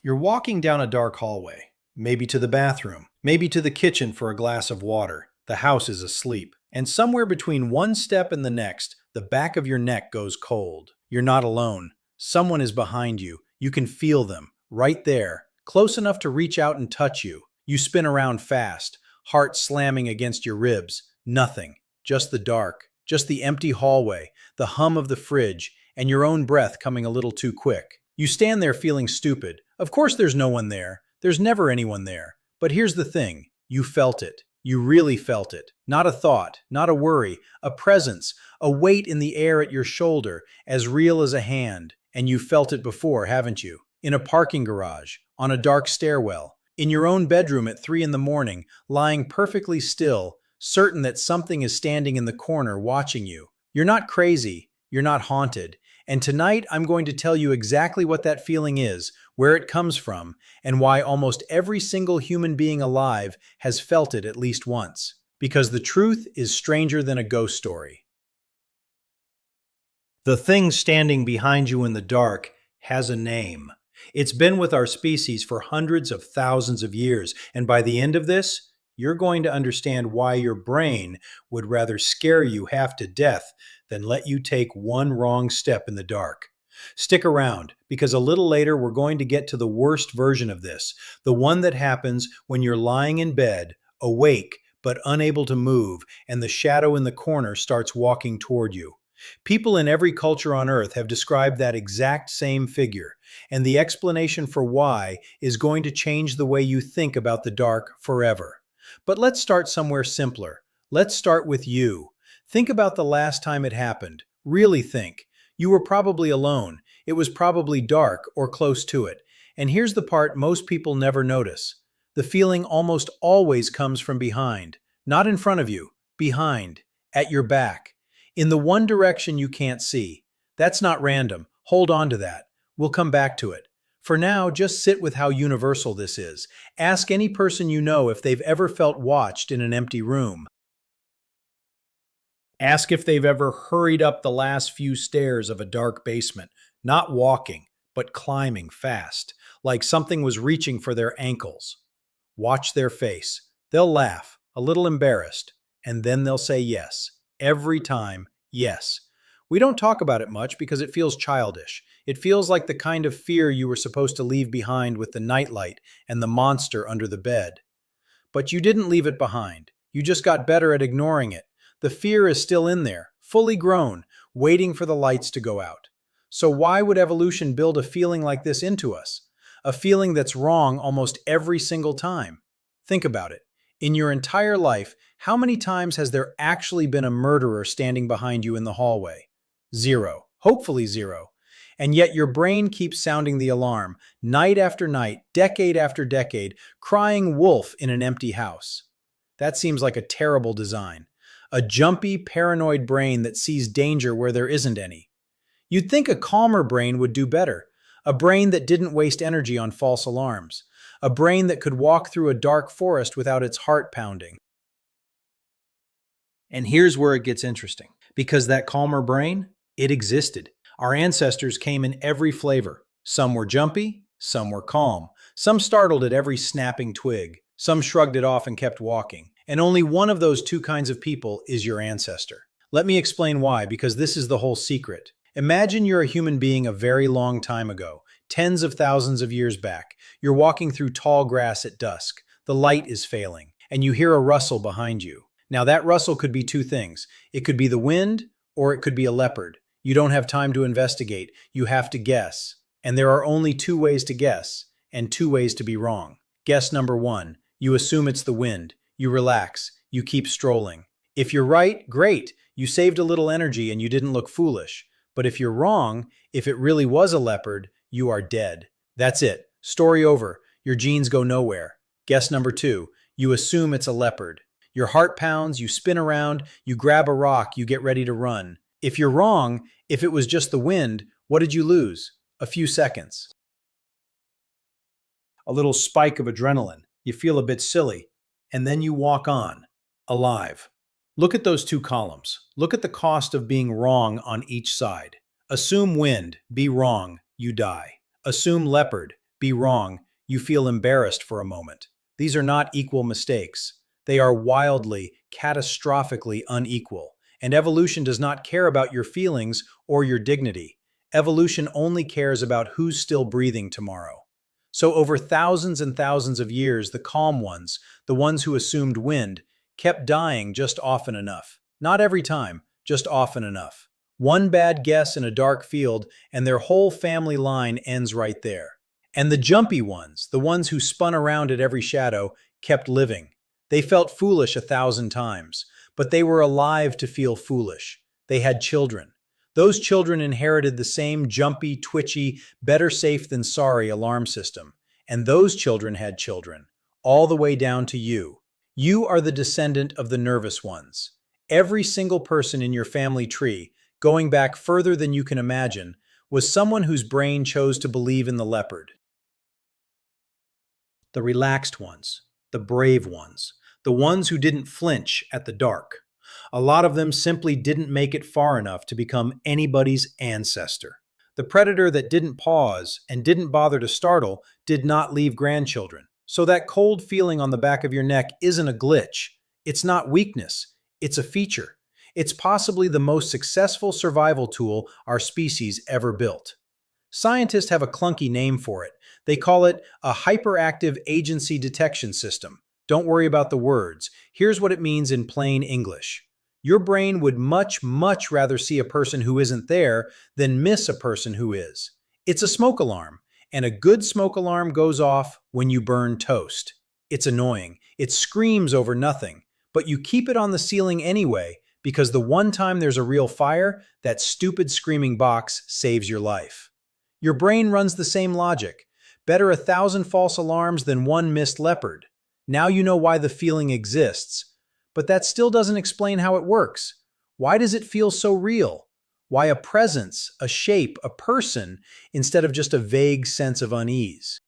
You're walking down a dark hallway, maybe to the bathroom, maybe to the kitchen for a glass of water. The house is asleep. And somewhere between one step and the next, the back of your neck goes cold. You're not alone. Someone is behind you. You can feel them, right there, close enough to reach out and touch you. You spin around fast, heart slamming against your ribs. Nothing. Just the dark. Just the empty hallway, the hum of the fridge, and your own breath coming a little too quick. You stand there feeling stupid. Of course there's no one there. There's never anyone there. But here's the thing. You felt it. You really felt it. Not a thought, not a worry, a presence, a weight in the air at your shoulder, as real as a hand. And you've felt it before, haven't you? In a parking garage, on a dark stairwell, in your own bedroom at 3 in the morning, lying perfectly still, certain that something is standing in the corner watching you. You're not crazy. You're not haunted. And tonight I'm going to tell you exactly what that feeling is, where it comes from, and why almost every single human being alive has felt it at least once. Because the truth is stranger than a ghost story. The thing standing behind you in the dark has a name. It's been with our species for hundreds of thousands of years, and by the end of this, you're going to understand why your brain would rather scare you half to death than let you take one wrong step in the dark. Stick around, because a little later we're going to get to the worst version of this, the one that happens when you're lying in bed, awake but unable to move, and the shadow in the corner starts walking toward you. People in every culture on Earth have described that exact same figure, and the explanation for why is going to change the way you think about the dark forever. But let's start somewhere simpler. Let's start with you. Think about the last time it happened. Really think. You were probably alone. It was probably dark or close to it. And here's the part most people never notice. The feeling almost always comes from behind. Not in front of you. Behind. At your back. In the one direction you can't see. That's not random. Hold on to that. We'll come back to it. For now, just sit with how universal this is. Ask any person you know if they've ever felt watched in an empty room. Ask if they've ever hurried up the last few stairs of a dark basement, not walking, but climbing fast, like something was reaching for their ankles. Watch their face. They'll laugh, a little embarrassed, and then they'll say yes. Every time, yes. We don't talk about it much because it feels childish. It feels like the kind of fear you were supposed to leave behind with the nightlight and the monster under the bed. But you didn't leave it behind. You just got better at ignoring it. The fear is still in there, fully grown, waiting for the lights to go out. So why would evolution build a feeling like this into us? A feeling that's wrong almost every single time. Think about it. In your entire life, how many times has there actually been a murderer standing behind you in the hallway? Zero. Hopefully zero. And yet your brain keeps sounding the alarm, night after night, decade after decade, crying wolf in an empty house. That seems like a terrible design. A jumpy, paranoid brain that sees danger where there isn't any. You'd think a calmer brain would do better. A brain that didn't waste energy on false alarms. A brain that could walk through a dark forest without its heart pounding. And here's where it gets interesting. Because that calmer brain, it existed. Our ancestors came in every flavor. Some were jumpy, some were calm. Some startled at every snapping twig. Some shrugged it off and kept walking. And only one of those two kinds of people is your ancestor. Let me explain why, because this is the whole secret. Imagine you're a human being a very long time ago, tens of thousands of years back. You're walking through tall grass at dusk. The light is failing, and you hear a rustle behind you. Now that rustle could be two things. It could be the wind, or it could be a leopard. You don't have time to investigate. You have to guess. And there are only two ways to guess, and two ways to be wrong. Guess number one. You assume it's the wind. You relax. You keep strolling. If you're right, great. You saved a little energy and you didn't look foolish. But if you're wrong, if it really was a leopard, you are dead. That's it. Story over. Your genes go nowhere. Guess number two. You assume it's a leopard. Your heart pounds, you spin around, you grab a rock, you get ready to run. If you're wrong, if it was just the wind, what did you lose? A few seconds. A little spike of adrenaline. You feel a bit silly. And then you walk on, alive. Look at those two columns. Look at the cost of being wrong on each side. Assume wind, be wrong, you die. Assume leopard, be wrong, you feel embarrassed for a moment. These are not equal mistakes. They are wildly, catastrophically unequal. And evolution does not care about your feelings or your dignity. Evolution only cares about who's still breathing tomorrow. So over thousands and thousands of years, the calm ones, the ones who assumed wind, kept dying just often enough. Not every time, just often enough. One bad guess in a dark field, and their whole family line ends right there. And the jumpy ones, the ones who spun around at every shadow, kept living. They felt foolish 1,000 times, but they were alive to feel foolish. They had children. Those children inherited the same jumpy, twitchy, better safe than sorry alarm system. And those children had children, all the way down to you. You are the descendant of the nervous ones. Every single person in your family tree, going back further than you can imagine, was someone whose brain chose to believe in the leopard. The relaxed ones, the brave ones, the ones who didn't flinch at the dark. A lot of them simply didn't make it far enough to become anybody's ancestor. The predator that didn't pause and didn't bother to startle did not leave grandchildren. So that cold feeling on the back of your neck isn't a glitch. It's not weakness. It's a feature. It's possibly the most successful survival tool our species ever built. Scientists have a clunky name for it. They call it a hyperactive agency detection system. Don't worry about the words. Here's what it means in plain English. Your brain would much, much rather see a person who isn't there than miss a person who is. It's a smoke alarm, and a good smoke alarm goes off when you burn toast. It's annoying. It screams over nothing, but you keep it on the ceiling anyway because the one time there's a real fire, that stupid screaming box saves your life. Your brain runs the same logic. Better 1,000 false alarms than one missed leopard. Now you know why the feeling exists. But that still doesn't explain how it works. Why does it feel so real? Why a presence, a shape, a person, instead of just a vague sense of unease?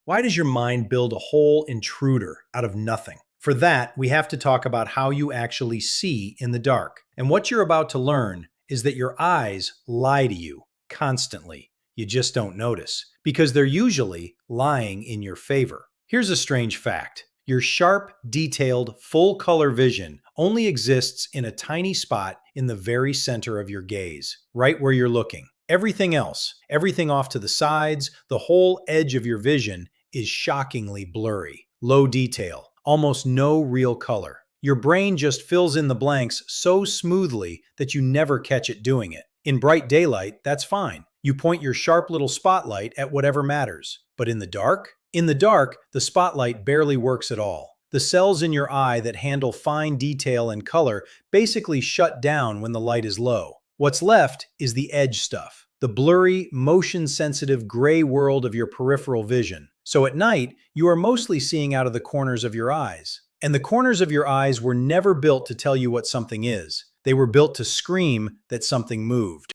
Why does your mind build a whole intruder out of nothing? For that, we have to talk about how you actually see in the dark. And what you're about to learn is that your eyes lie to you constantly. You just don't notice, because they're usually lying in your favor. Here's a strange fact. Your sharp, detailed, full-color vision only exists in a tiny spot in the very center of your gaze, right where you're looking. Everything else, everything off to the sides, the whole edge of your vision is shockingly blurry, low detail, almost no real color. Your brain just fills in the blanks so smoothly that you never catch it doing it. In bright daylight, that's fine. You point your sharp little spotlight at whatever matters. But in the dark? In the dark, the spotlight barely works at all. The cells in your eye that handle fine detail and color basically shut down when the light is low. What's left is the edge stuff, the blurry, motion-sensitive gray world of your peripheral vision. So at night, you are mostly seeing out of the corners of your eyes. And the corners of your eyes were never built to tell you what something is. They were built to scream that something moved.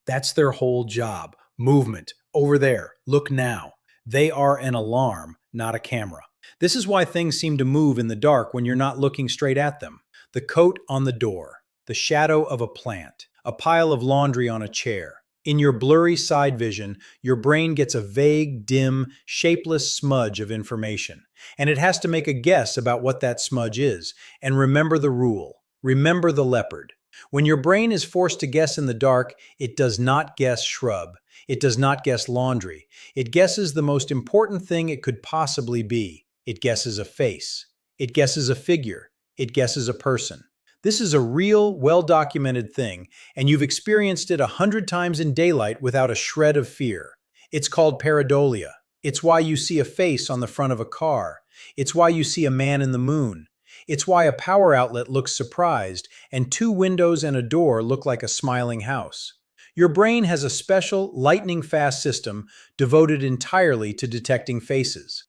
That's their whole job. Movement. Over there. Look now. They are an alarm, not a camera. This is why things seem to move in the dark when you're not looking straight at them. The coat on the door. The shadow of a plant. A pile of laundry on a chair. In your blurry side vision, your brain gets a vague, dim, shapeless smudge of information. And it has to make a guess about what that smudge is. And remember the rule. Remember the leopard. When your brain is forced to guess in the dark, it does not guess shrub. It does not guess laundry. It guesses the most important thing it could possibly be. It guesses a face. It guesses a figure. It guesses a person. This is a real, well-documented thing, and you've experienced it 100 times in daylight without a shred of fear. It's called pareidolia. It's why you see a face on the front of a car. It's why you see a man in the moon. It's why a power outlet looks surprised, and 2 windows and a door look like a smiling house. Your brain has a special, lightning-fast system devoted entirely to detecting faces.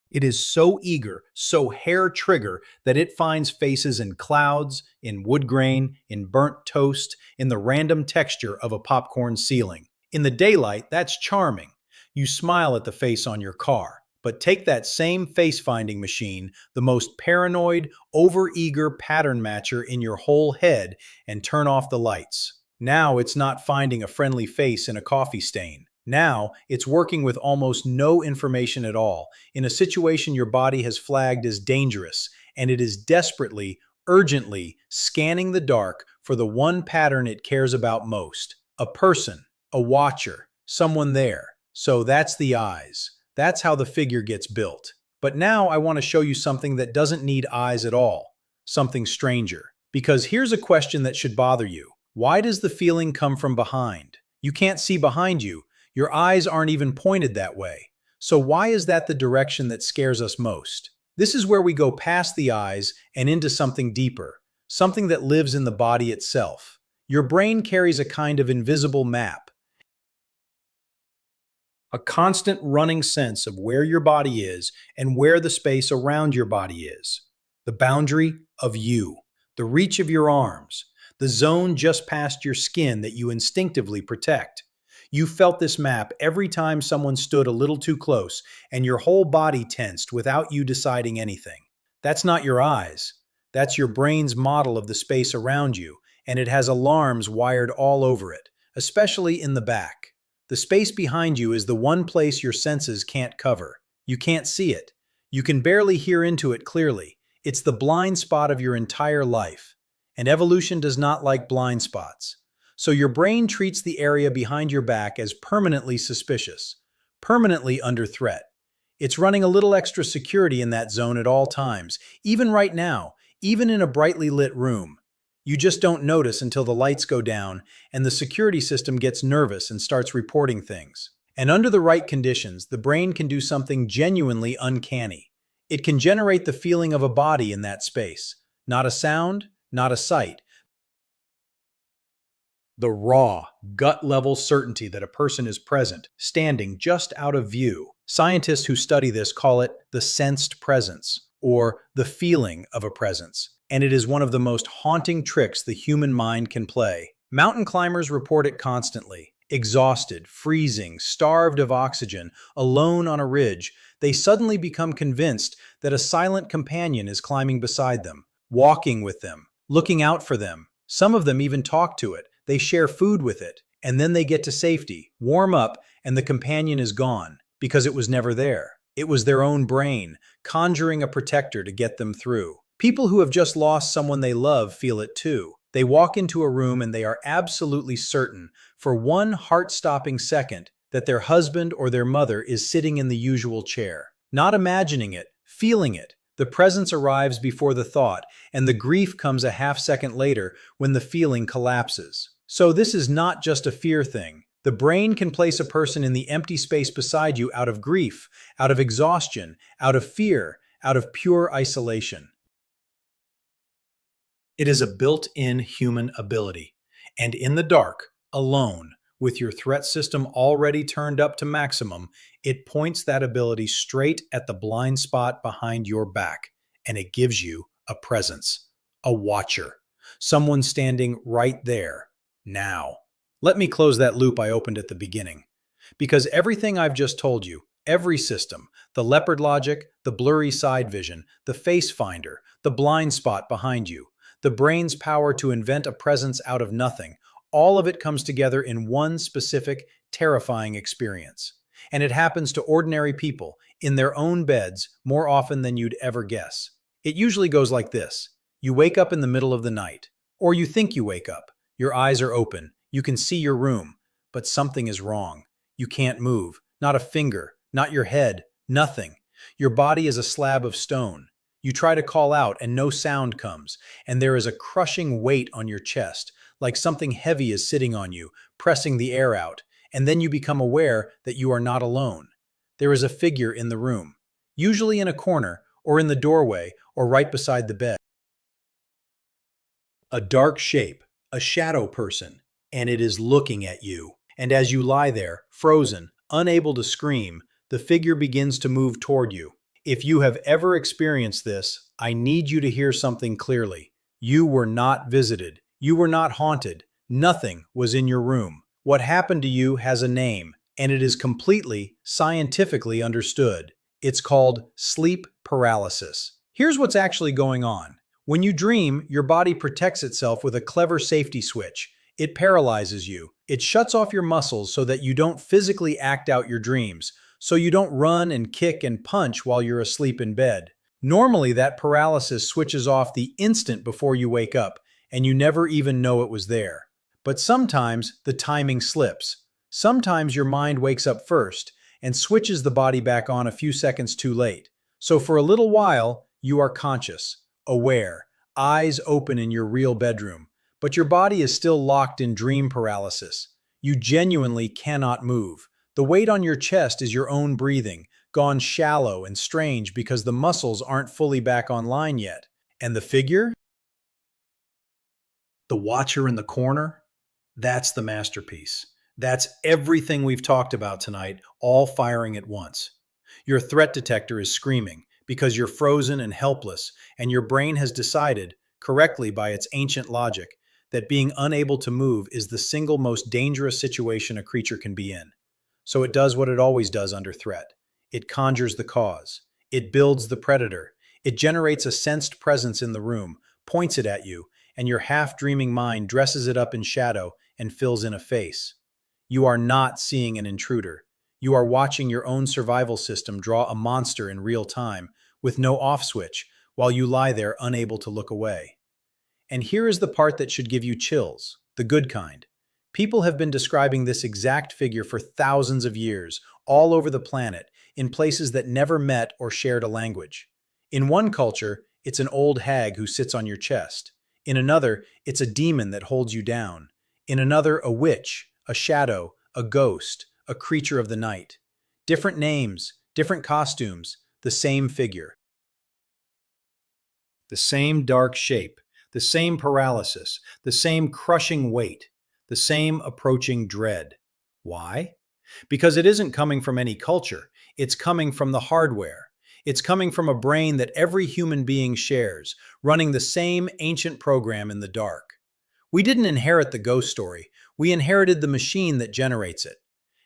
It is so eager, so hair-trigger, that it finds faces in clouds, in wood grain, in burnt toast, in the random texture of a popcorn ceiling. In the daylight, that's charming. You smile at the face on your car. But take that same face-finding machine, the most paranoid, over-eager pattern matcher in your whole head, and turn off the lights. Now it's not finding a friendly face in a coffee stain. Now it's working with almost no information at all in a situation your body has flagged as dangerous, and it is desperately, urgently scanning the dark for the one pattern it cares about most: a person, a watcher, someone there. So that's the eyes. That's how the figure gets built. But now I want to show you something that doesn't need eyes at all, something stranger. Because here's a question that should bother you. Why does the feeling come from behind? You can't see behind you. Your eyes aren't even pointed that way. So why is that the direction that scares us most? This is where we go past the eyes and into something deeper, something that lives in the body itself. Your brain carries a kind of invisible map, a constant running sense of where your body is and where the space around your body is. The boundary of you, the reach of your arms, the zone just past your skin that you instinctively protect. You felt this map every time someone stood a little too close, and your whole body tensed without you deciding anything. That's not your eyes. That's your brain's model of the space around you, and it has alarms wired all over it, especially in the back. The space behind you is the one place your senses can't cover. You can't see it. You can barely hear into it clearly. It's the blind spot of your entire life. And evolution does not like blind spots. So your brain treats the area behind your back as permanently suspicious, permanently under threat. It's running a little extra security in that zone at all times, even right now, even in a brightly lit room. You just don't notice until the lights go down and the security system gets nervous and starts reporting things. And under the right conditions, the brain can do something genuinely uncanny. It can generate the feeling of a body in that space. Not a sound, not a sight. The raw, gut-level certainty that a person is present, standing just out of view. Scientists who study this call it the sensed presence, or the feeling of a presence. And it is one of the most haunting tricks the human mind can play. Mountain climbers report it constantly. Exhausted, freezing, starved of oxygen, alone on a ridge, they suddenly become convinced that a silent companion is climbing beside them, walking with them, looking out for them. Some of them even talk to it. They share food with it. And then they get to safety, warm up, and the companion is gone because it was never there. It was their own brain, conjuring a protector to get them through. People who have just lost someone they love feel it too. They walk into a room and they are absolutely certain, for one heart-stopping second, that their husband or their mother is sitting in the usual chair. Not imagining it, feeling it. The presence arrives before the thought, and the grief comes a half second later when the feeling collapses. So this is not just a fear thing. The brain can place a person in the empty space beside you out of grief, out of exhaustion, out of fear, out of pure isolation. It is a built-in human ability. And in the dark, alone, with your threat system already turned up to maximum, it points that ability straight at the blind spot behind your back, and it gives you a presence, a watcher, someone standing right there, now. Let me close that loop I opened at the beginning. Because everything I've just told you, every system, the leopard logic, the blurry side vision, the face finder, the blind spot behind you, the brain's power to invent a presence out of nothing, all of it comes together in one specific, terrifying experience. And it happens to ordinary people, in their own beds, more often than you'd ever guess. It usually goes like this. You wake up in the middle of the night. Or you think you wake up. Your eyes are open. You can see your room. But something is wrong. You can't move. Not a finger. Not your head. Nothing. Your body is a slab of stone. You try to call out and no sound comes, and there is a crushing weight on your chest, like something heavy is sitting on you, pressing the air out, and then you become aware that you are not alone. There is a figure in the room, usually in a corner, or in the doorway, or right beside the bed. A dark shape, a shadow person, and it is looking at you. And as you lie there, frozen, unable to scream, the figure begins to move toward you. If you have ever experienced this, I need you to hear something clearly. You were not visited. You were not haunted. Nothing was in your room. What happened to you has a name, and it is completely scientifically understood. It's called sleep paralysis. Here's what's actually going on. When you dream, your body protects itself with a clever safety switch. It paralyzes you. It shuts off your muscles so that you don't physically act out your dreams, so you don't run and kick and punch while you're asleep in bed. Normally, that paralysis switches off the instant before you wake up, and you never even know it was there. But sometimes the timing slips. Sometimes your mind wakes up first and switches the body back on a few seconds too late. So for a little while, you are conscious, aware, eyes open in your real bedroom, but your body is still locked in dream paralysis. You genuinely cannot move. The weight on your chest is your own breathing, gone shallow and strange because the muscles aren't fully back online yet. And the figure? The watcher in the corner? That's the masterpiece. That's everything we've talked about tonight, all firing at once. Your threat detector is screaming because you're frozen and helpless, and your brain has decided, correctly by its ancient logic, that being unable to move is the single most dangerous situation a creature can be in. So it does what it always does under threat. It conjures the cause. It builds the predator. It generates a sensed presence in the room, points it at you, and your half-dreaming mind dresses it up in shadow and fills in a face. You are not seeing an intruder. You are watching your own survival system draw a monster in real time, with no off switch, while you lie there unable to look away. And here is the part that should give you chills, the good kind. People have been describing this exact figure for thousands of years, all over the planet, in places that never met or shared a language. In one culture, it's an old hag who sits on your chest. In another, it's a demon that holds you down. In another, a witch, a shadow, a ghost, a creature of the night. Different names, different costumes, the same figure. The same dark shape, the same paralysis, the same crushing weight, the same approaching dread. Why? Because it isn't coming from any culture. It's coming from the hardware. It's coming from a brain that every human being shares, running the same ancient program in the dark. We didn't inherit the ghost story. We inherited the machine that generates it.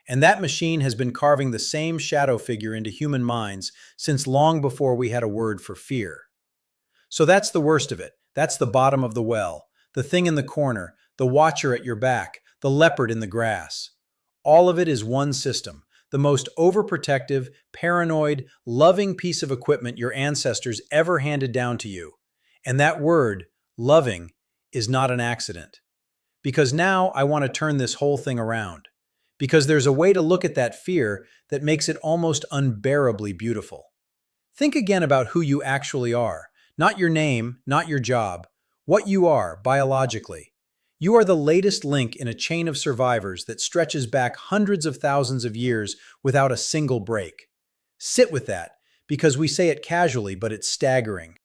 And that machine has been carving the same shadow figure into human minds since long before we had a word for fear. So that's the worst of it. That's the bottom of the well, the thing in the corner, the watcher at your back, the leopard in the grass. All of it is one system, the most overprotective, paranoid, loving piece of equipment your ancestors ever handed down to you. And that word, loving, is not an accident. Because now I want to turn this whole thing around. Because there's a way to look at that fear that makes it almost unbearably beautiful. Think again about who you actually are. Not your name, not your job. What you are, biologically. You are the latest link in a chain of survivors that stretches back hundreds of thousands of years without a single break. Sit with that, because we say it casually, but it's staggering.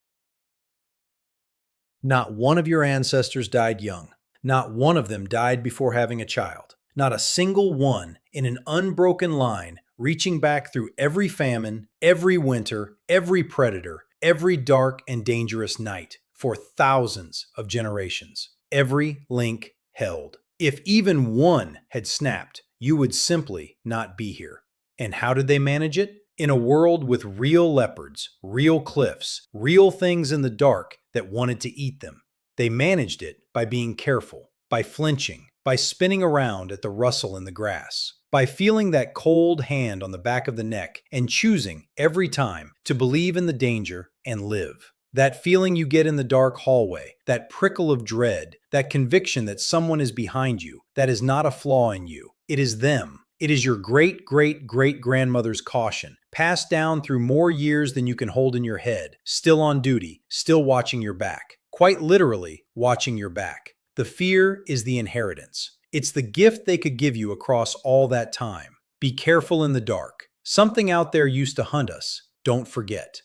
Not one of your ancestors died young. Not one of them died before having a child. Not a single one in an unbroken line, reaching back through every famine, every winter, every predator, every dark and dangerous night, for thousands of generations. Every link held. If even one had snapped, you would simply not be here. And how did they manage it? In a world with real leopards, real cliffs, real things in the dark that wanted to eat them. They managed it by being careful, by flinching, by spinning around at the rustle in the grass, by feeling that cold hand on the back of the neck and choosing every time to believe in the danger and live. That feeling you get in the dark hallway, that prickle of dread, that conviction that someone is behind you, that is not a flaw in you. It is them. It is your great-great-great-grandmother's caution, passed down through more years than you can hold in your head, still on duty, still watching your back. Quite literally, watching your back. The fear is the inheritance. It's the gift they could give you across all that time. Be careful in the dark. Something out there used to hunt us. Don't forget.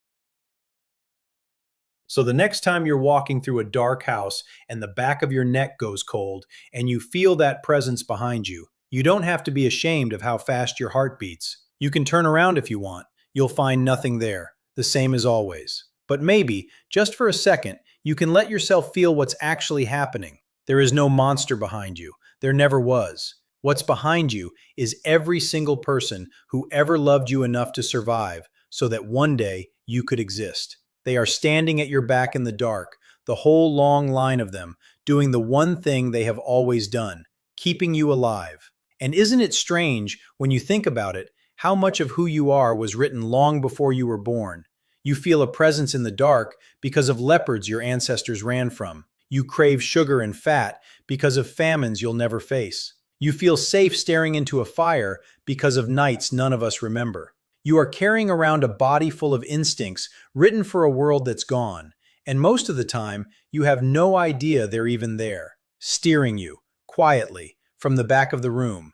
So the next time you're walking through a dark house and the back of your neck goes cold and you feel that presence behind you, you don't have to be ashamed of how fast your heart beats. You can turn around if you want. You'll find nothing there, the same as always. But maybe, just for a second, you can let yourself feel what's actually happening. There is no monster behind you. There never was. What's behind you is every single person who ever loved you enough to survive so that one day you could exist. They are standing at your back in the dark, the whole long line of them, doing the one thing they have always done, keeping you alive. And isn't it strange, when you think about it, how much of who you are was written long before you were born? You feel a presence in the dark because of leopards your ancestors ran from. You crave sugar and fat because of famines you'll never face. You feel safe staring into a fire because of nights none of us remember. You are carrying around a body full of instincts written for a world that's gone, and most of the time, you have no idea they're even there, steering you, quietly, from the back of the room.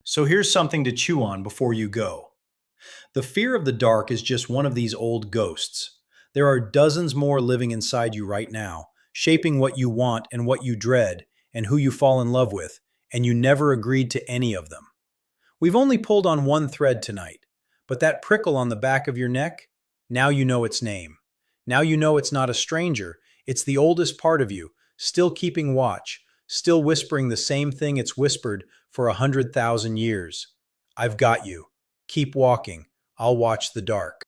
So here's something to chew on before you go. The fear of the dark is just one of these old ghosts. There are dozens more living inside you right now, shaping what you want and what you dread, and who you fall in love with, and you never agreed to any of them. We've only pulled on one thread tonight, but that prickle on the back of your neck, now you know its name. Now you know it's not a stranger, it's the oldest part of you, still keeping watch, still whispering the same thing it's whispered for 100,000 years. I've got you. Keep walking. I'll watch the dark.